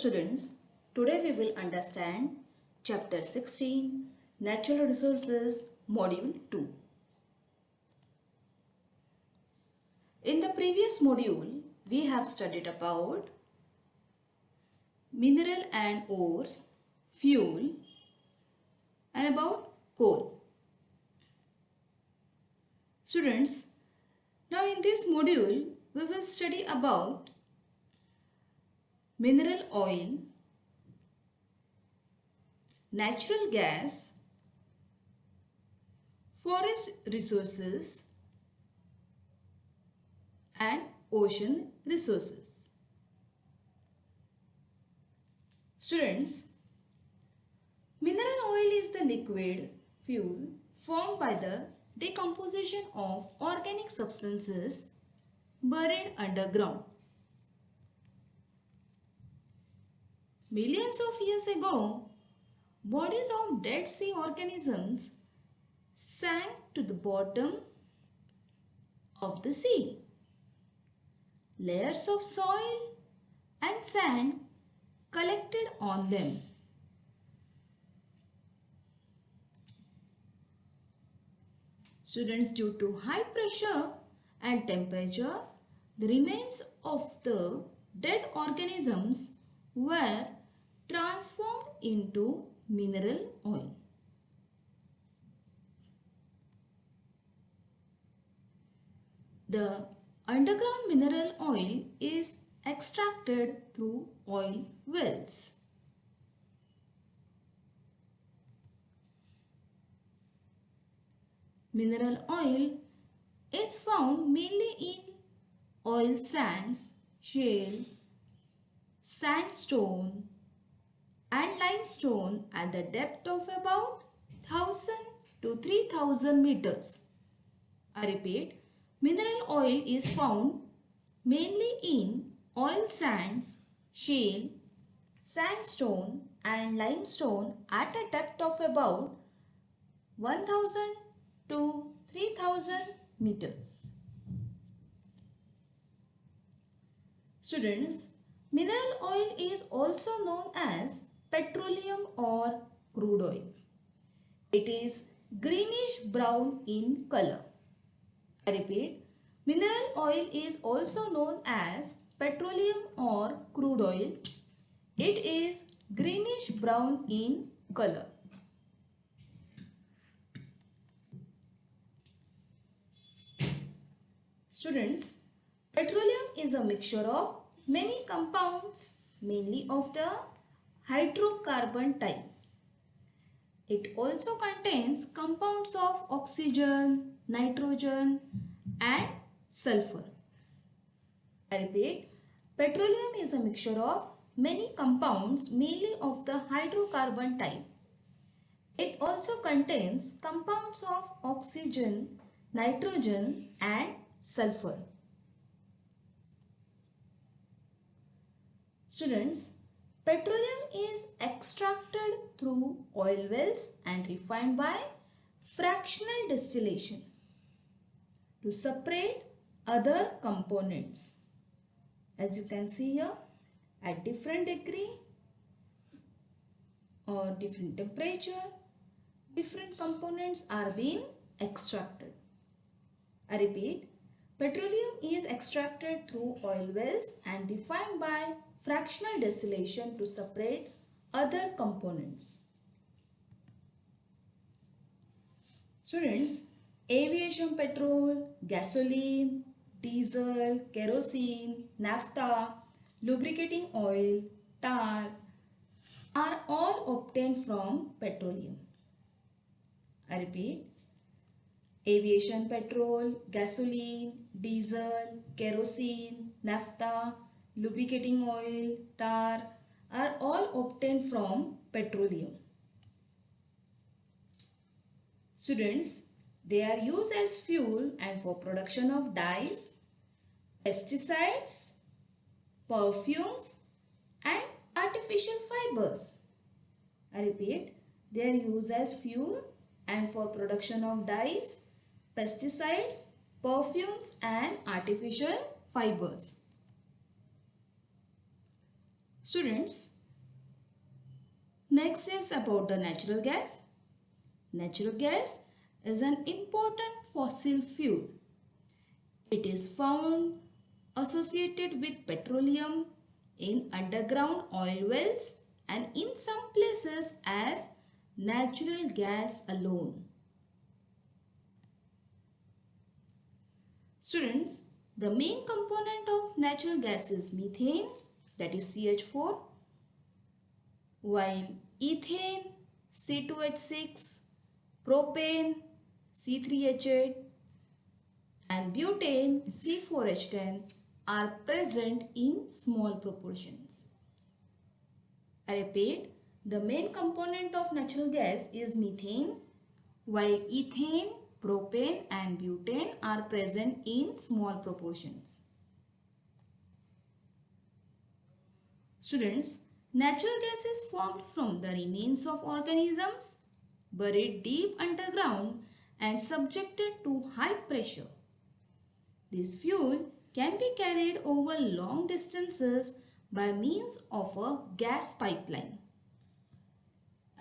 students, today we will understand chapter 16 Natural Resources module 2. In the previous module we have studied about mineral and ores, fuel and about coal. Students, now in this module we will study about mineral oil, natural gas, forest resources and ocean resources. Students, mineral oil is the liquid fuel formed by the decomposition of organic substances buried underground. Millions of years ago, bodies of dead sea organisms sank to the bottom of the sea. Layers of soil and sand collected on them. Students, due to high pressure and temperature, the remains of the dead organisms were transformed into mineral oil. The underground mineral oil is extracted through oil wells. Mineral oil is found mainly in oil sands, shale, sandstone and limestone at the depth of about 1000 to 3000 meters. I repeat, mineral oil is found mainly in oil sands, shale, sandstone and limestone at a depth of about 1000 to 3000 meters. Students, mineral oil is also known as petroleum or crude oil. It is greenish brown in color. I repeat, mineral oil is also known as petroleum or crude oil. It is greenish brown in color. Students, petroleum is a mixture of many compounds, mainly of the hydrocarbon type. It also contains compounds of oxygen, nitrogen and sulfur. I repeat, petroleum is a mixture of many compounds, mainly of the hydrocarbon type. It also contains compounds of oxygen, nitrogen and sulfur. Students, petroleum is extracted through oil wells and refined by fractional distillation to separate other components. As you can see here, at different degree or different temperature, different components are being extracted. I repeat, petroleum is extracted through oil wells and refined by fractional distillation to separate other components. Students, aviation petrol, gasoline, diesel, kerosene, naphtha, lubricating oil, tar are all obtained from petroleum. I repeat, aviation petrol, gasoline, diesel, kerosene, naphtha, lubricating oil, tar are all obtained from petroleum. Students, they are used as fuel and for production of dyes, pesticides, perfumes and artificial fibers. I repeat, they are used as fuel and for production of dyes, pesticides, perfumes and artificial fibers. Students, Next is about the natural gas. Natural gas is an important fossil fuel. It is found associated with petroleum in underground oil wells and in some places as natural gas alone. Students, the main component of natural gas is methane, that is CH4, while ethane, C2H6, propane, C3H8, and butane, C4H10 are present in small proportions. I repeat, the main component of natural gas is methane, while ethane, propane and butane are present in small proportions. Students, natural gas is formed from the remains of organisms buried deep underground and subjected to high pressure. This fuel can be carried over long distances by means of a gas pipeline.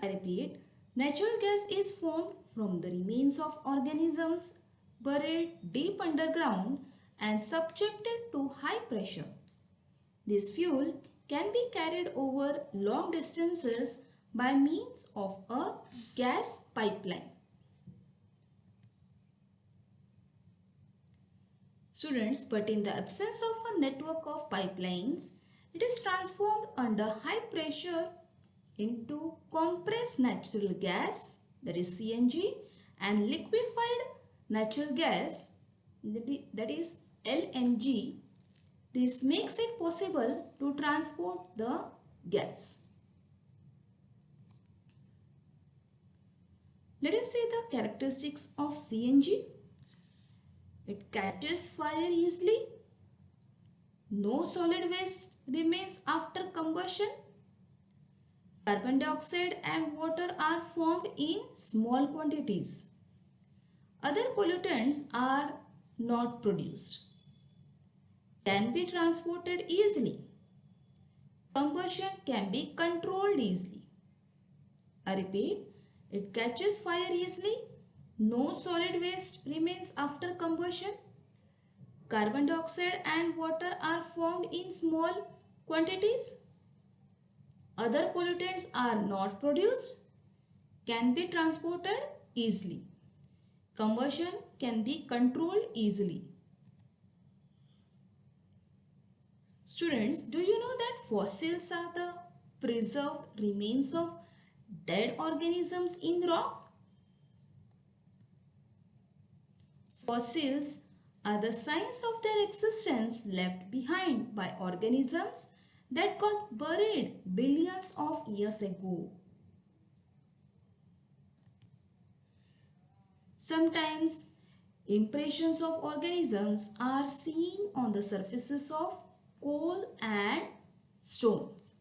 I repeat, natural gas is formed from the remains of organisms buried deep underground and subjected to high pressure. This fuel can be carried over long distances by means of a gas pipeline. Students, but in the absence of a network of pipelines, it is transformed under high pressure into compressed natural gas, that is CNG, and liquefied natural gas, that is LNG. This makes it possible to transport the gas. Let us see the characteristics of CNG. It catches fire easily. No solid waste remains after combustion. Carbon dioxide and water are formed in small quantities. Other pollutants are not produced. Can be transported easily. Combustion can be controlled easily. I repeat, it catches fire easily. No solid waste remains after combustion. Carbon dioxide and water are formed in small quantities. Other pollutants are not produced. Can be transported easily. Combustion can be controlled easily. Students, do you know that fossils are the preserved remains of dead organisms in rock? Fossils are the signs of their existence left behind by organisms that got buried billions of years ago. Sometimes impressions of organisms are seen on the surfaces of coal and stones.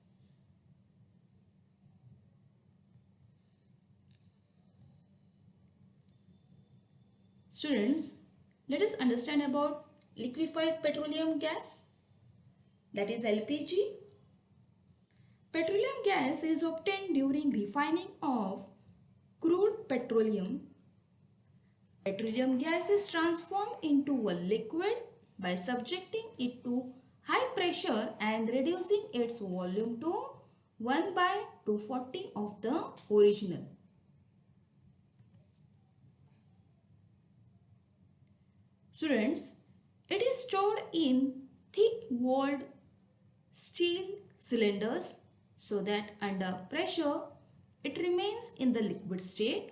Students, let us understand about liquefied petroleum gas, that is LPG. Petroleum gas is obtained during refining of crude petroleum. Petroleum gas is transformed into a liquid by subjecting it to high pressure and reducing its volume to 1 by 240 of the original. Students, it is stored in thick-walled steel cylinders so that under pressure it remains in the liquid state.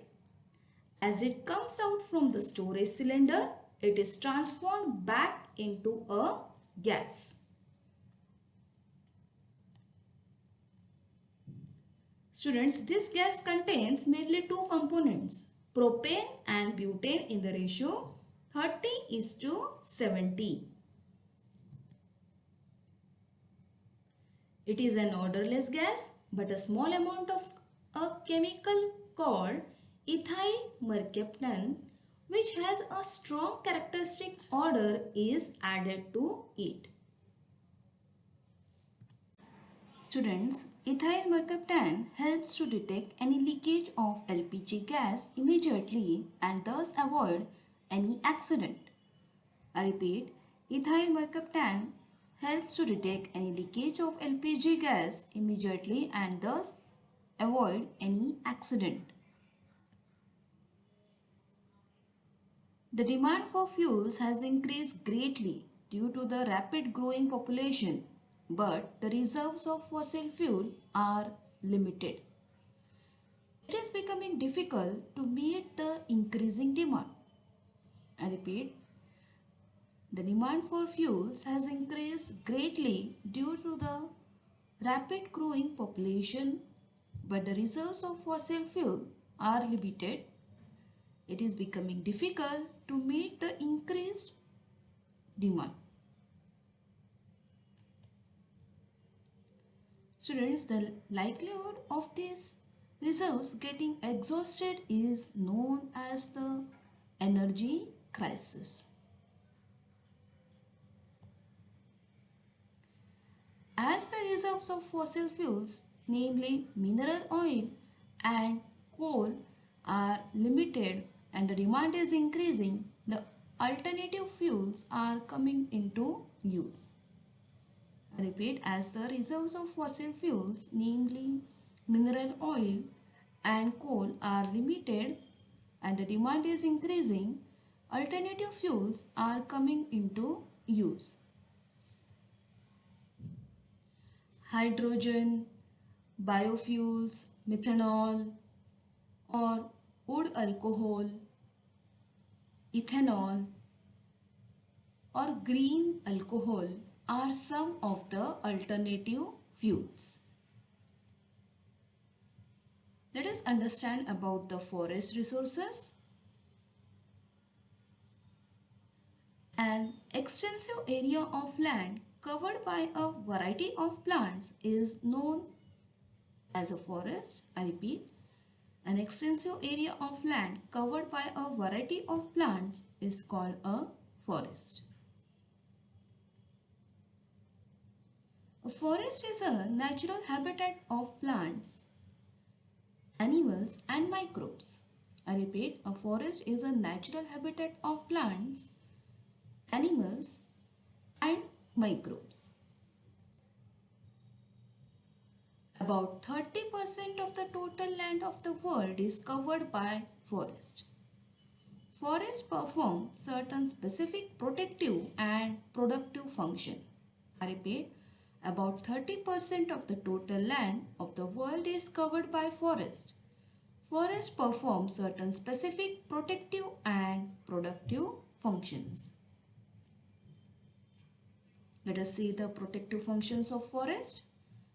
As it comes out from the storage cylinder, it is transformed back into a gas. Students, this gas contains mainly two components, propane and butane in the ratio 30:70. It is an odorless gas, but a small amount of a chemical called ethyl mercaptan, which has a strong characteristic odor, is added to it. Students, Ethyl mercaptan helps to detect any leakage of LPG gas immediately and thus avoid any accident. I repeat, ethyl mercaptan helps to detect any leakage of LPG gas immediately and thus avoid any accident. The demand for fuels has increased greatly due to the rapid growing population, but the reserves of fossil fuel are limited. It is becoming difficult to meet the increasing demand. I repeat, the demand for fuels has increased greatly due to the rapid growing population, but the reserves of fossil fuel are limited. It is becoming difficult to meet the increased demand. Students, the likelihood of these reserves getting exhausted is known as the energy crisis. As the reserves of fossil fuels, namely mineral oil and coal, are limited and the demand is increasing, the alternative fuels are coming into use. I repeat, as the reserves of fossil fuels, namely mineral oil and coal, are limited and the demand is increasing, alternative fuels are coming into use. Hydrogen, biofuels, methanol or wood alcohol, ethanol or green alcohol are some of the alternative fuels. Let us understand about the forest resources. An extensive area of land covered by a variety of plants is known as a forest. I repeat, an extensive area of land covered by a variety of plants is called a forest. A forest is a natural habitat of plants, animals and microbes. I repeat, a forest is a natural habitat of plants, animals and microbes. About 30% of the total land of the world is covered by forest. Forests perform certain specific protective and productive function. I repeat, about 30% of the total land of the world is covered by forest. Forests perform certain specific protective and productive functions. Let us see the protective functions of forest.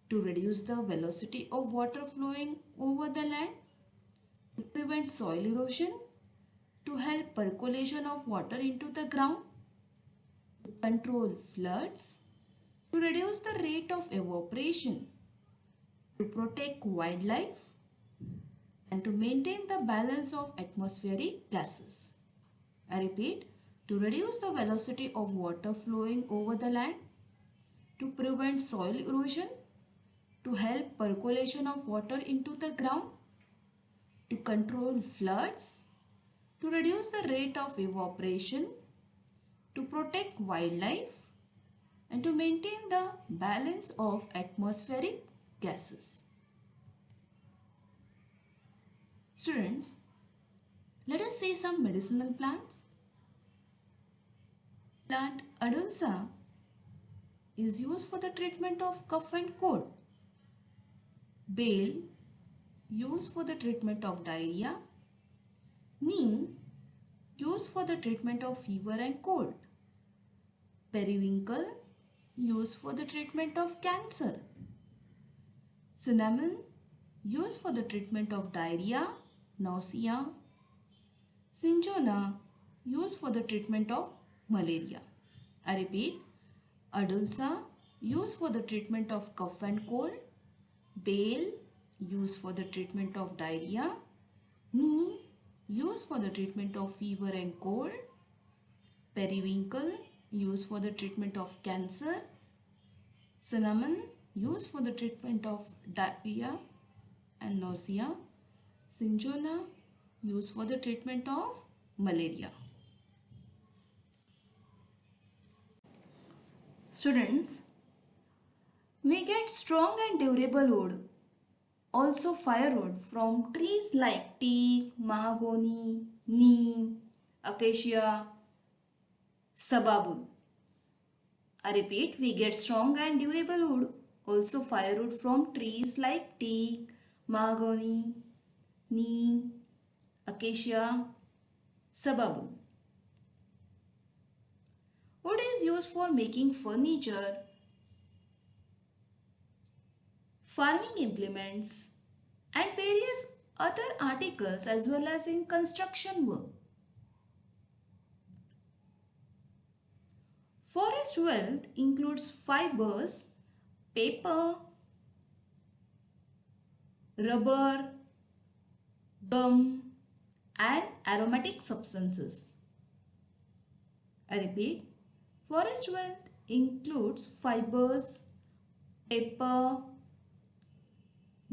To reduce the velocity of water flowing over the land, to prevent soil erosion, to help percolation of water into the ground, to control floods, to reduce the rate of evaporation, to protect wildlife, and to maintain the balance of atmospheric gases. I repeat, to reduce the velocity of water flowing over the land, to prevent soil erosion, to help percolation of water into the ground, to control floods, to reduce the rate of evaporation, to protect wildlife, and to maintain the balance of atmospheric gases. Students, let us see some medicinal plants. Plant Adulsa is used for the treatment of cough and cold. Bale, used for the treatment of diarrhea. Neem, used for the treatment of fever and cold. Periwinkle, used for the treatment of cancer. Cinnamon, used for the treatment of diarrhea, nausea. Cinchona, used for the treatment of malaria. I repeat, Adulsa, used for the treatment of cough and cold. Bale, used for the treatment of diarrhea. Neem, used for the treatment of fever and cold. Periwinkle, used for the treatment of cancer. Cinnamon, used for the treatment of diarrhea and nausea. Cinchona, used for the treatment of malaria. Students, we get strong and durable wood, also firewood, from trees like teak, mahogany, neem, acacia, sababul. I repeat, we get strong and durable wood, also firewood, from trees like teak, mahogany, neem, acacia, sababul. Wood is used for making furniture, farming implements, and various other articles as well as in construction work. Forest wealth includes fibers, paper, rubber, gum, and aromatic substances. I repeat, forest wealth includes fibers, paper,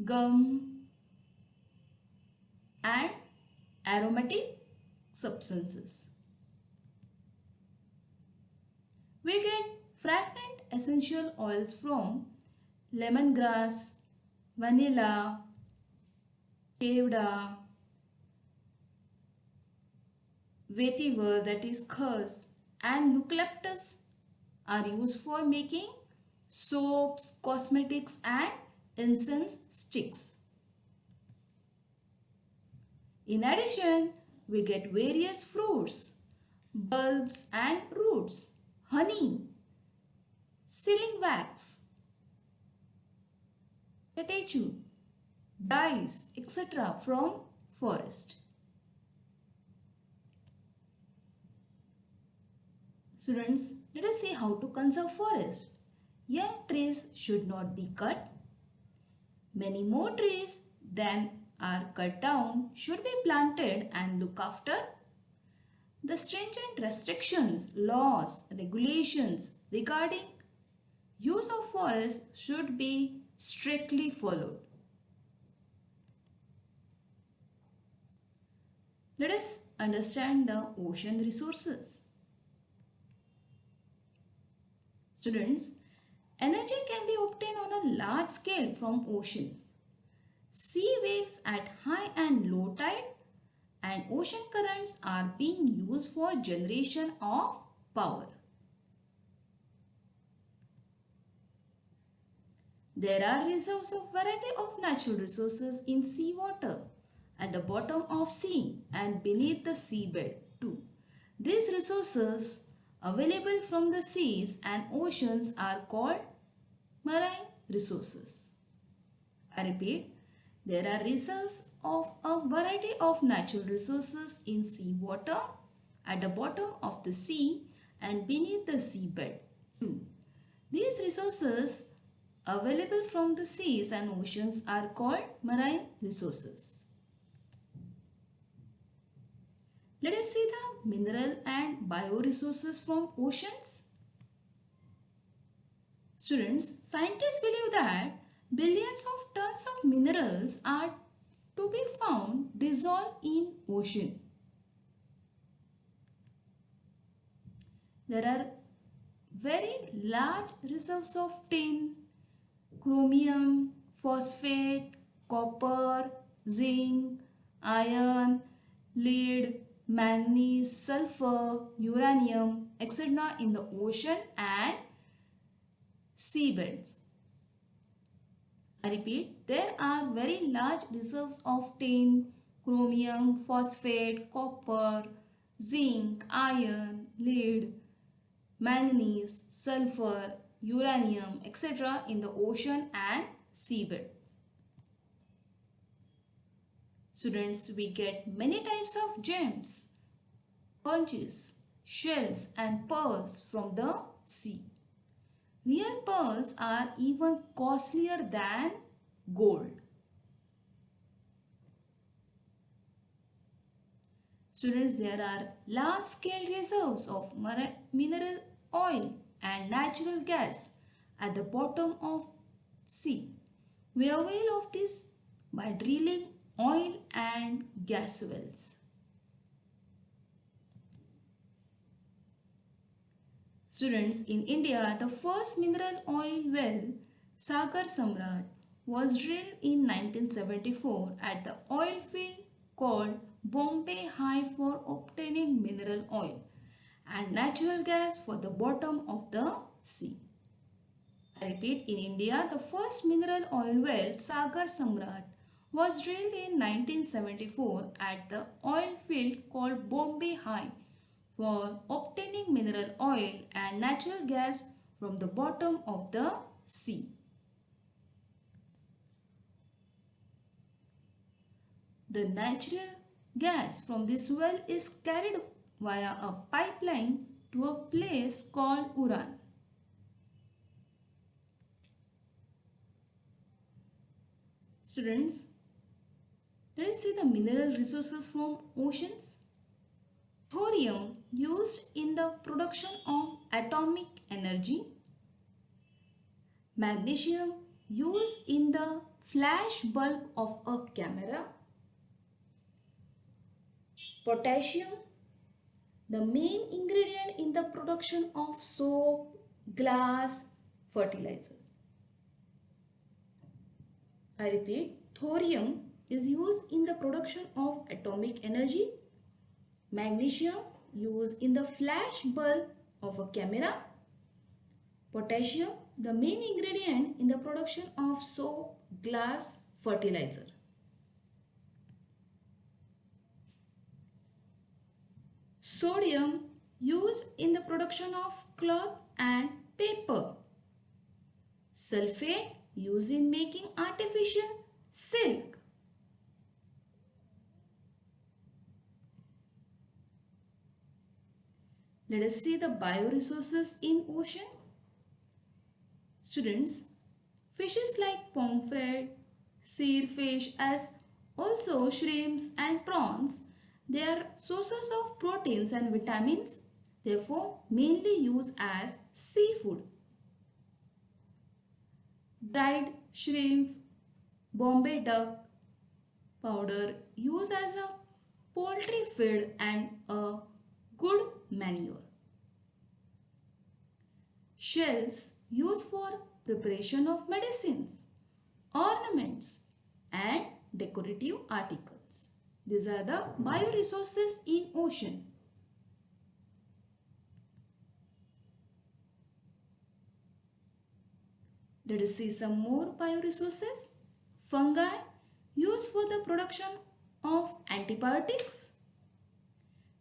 gum, and aromatic substances. We get fragrant essential oils from lemongrass, vanilla, kevda, vetiver, that is khus, and eucalyptus are used for making soaps, cosmetics, and incense sticks. In addition, we get various fruits, bulbs and roots, honey, sealing wax, catechu, dyes, etc. from forest. Students, let us see how to conserve forest. Young trees should not be cut. Many more trees than are cut down should be planted and looked after. The stringent restrictions, laws, regulations regarding use of forest should be strictly followed. Let us understand the ocean resources. Students, energy can be obtained on a large scale from oceans. Sea waves at high and low tide and ocean currents are being used for generation of power. There are reserves of variety of natural resources in seawater, at the bottom of sea and beneath the seabed too. These resources available from the seas and oceans are called marine resources. I repeat, there are reserves of a variety of natural resources in seawater, at the bottom of the sea and beneath the seabed too. These resources available from the seas and oceans are called marine resources. Let us see the mineral and bioresources from oceans. Students, scientists believe that billions of tons of minerals are to be found dissolved in ocean. There are very large reserves of tin, chromium, phosphate, copper, zinc, iron, lead, manganese, sulfur, uranium, etc. in the ocean and seabeds. I repeat, there are very large reserves of tin, chromium, phosphate, copper, zinc, iron, lead, manganese, sulfur, uranium, etc. in the ocean and seabed. Students, we get many types of gems, sponges, shells and pearls from the sea. Real pearls are even costlier than gold. Students, there are large-scale reserves of mineral oil and natural gas at the bottom of sea. We avail of this by drilling oil and gas wells. Students, in India, the first mineral oil well, Sagar Samrat, was drilled in 1974 at the oil field called Bombay High for obtaining mineral oil and natural gas for the bottom of the sea. I repeat, in India, the first mineral oil well, Sagar Samrat, was drilled in 1974 at the oil field called Bombay High for obtaining mineral oil and natural gas from the bottom of the sea. The natural gas from this well is carried via a pipeline to a place called Uran. Students, let us see the mineral resources from oceans. Thorium used in the production of atomic energy. Magnesium used in the flash bulb of a camera. Potassium, the main ingredient in the production of soap, glass, fertilizer. I repeat, thorium is used in the production of atomic energy. Magnesium used in the flash bulb of a camera. Potassium, the main ingredient in the production of soap, glass, fertilizer. Sodium used in the production of cloth and paper. Sulfate used in making artificial silk. Let us see the bioresources in ocean. Students, fishes like pomfret, seafish as also shrimps and prawns, they are sources of proteins and vitamins, therefore mainly used as seafood. Dried shrimp, Bombay duck powder used as a poultry feed and a good manure. Shells used for preparation of medicines, ornaments and decorative articles. These are the bioresources in ocean. Let us see some more bioresources. Fungi used for the production of antibiotics.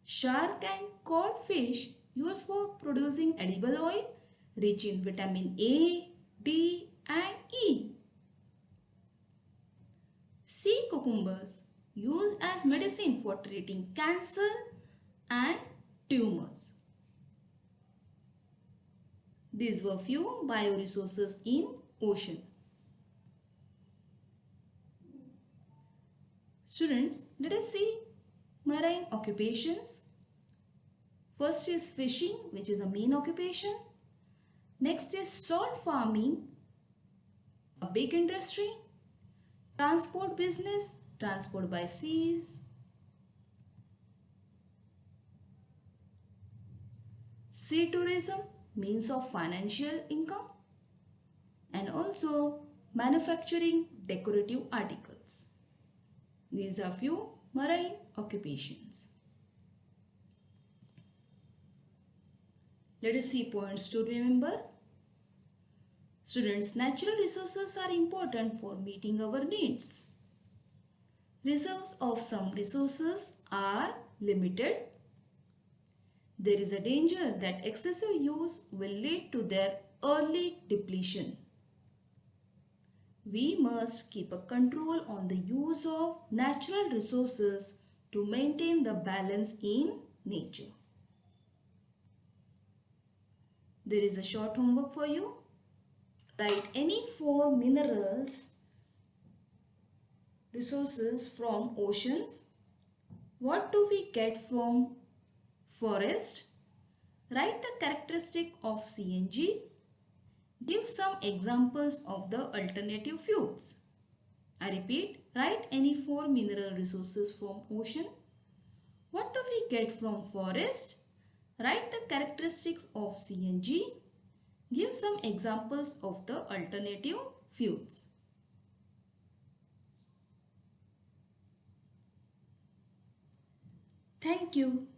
Shark and cod fish used for producing edible oil rich in vitamin A, D and E. Sea cucumbers used as medicine for treating cancer and tumors. These were few bioresources in ocean. Students, let us see marine occupations. First is fishing, which is a main occupation. Next is salt farming, a big industry. Transport business, transport by seas. Sea tourism, means of financial income. And also manufacturing decorative articles. These are few marine occupations. Let us see points to remember. Students, natural resources are important for meeting our needs. Reserves of some resources are limited. There is a danger that excessive use will lead to their early depletion. We must keep a control on the use of natural resources to maintain the balance in nature. There is a short homework for you. Write any 4 minerals resources from oceans. What do we get from forest? Write the characteristic of CNG. Give some examples of the alternative fuels. I repeat, write any four mineral resources from ocean. What do we get from forest? Write the characteristics of CNG. Give some examples of the alternative fuels. Thank you.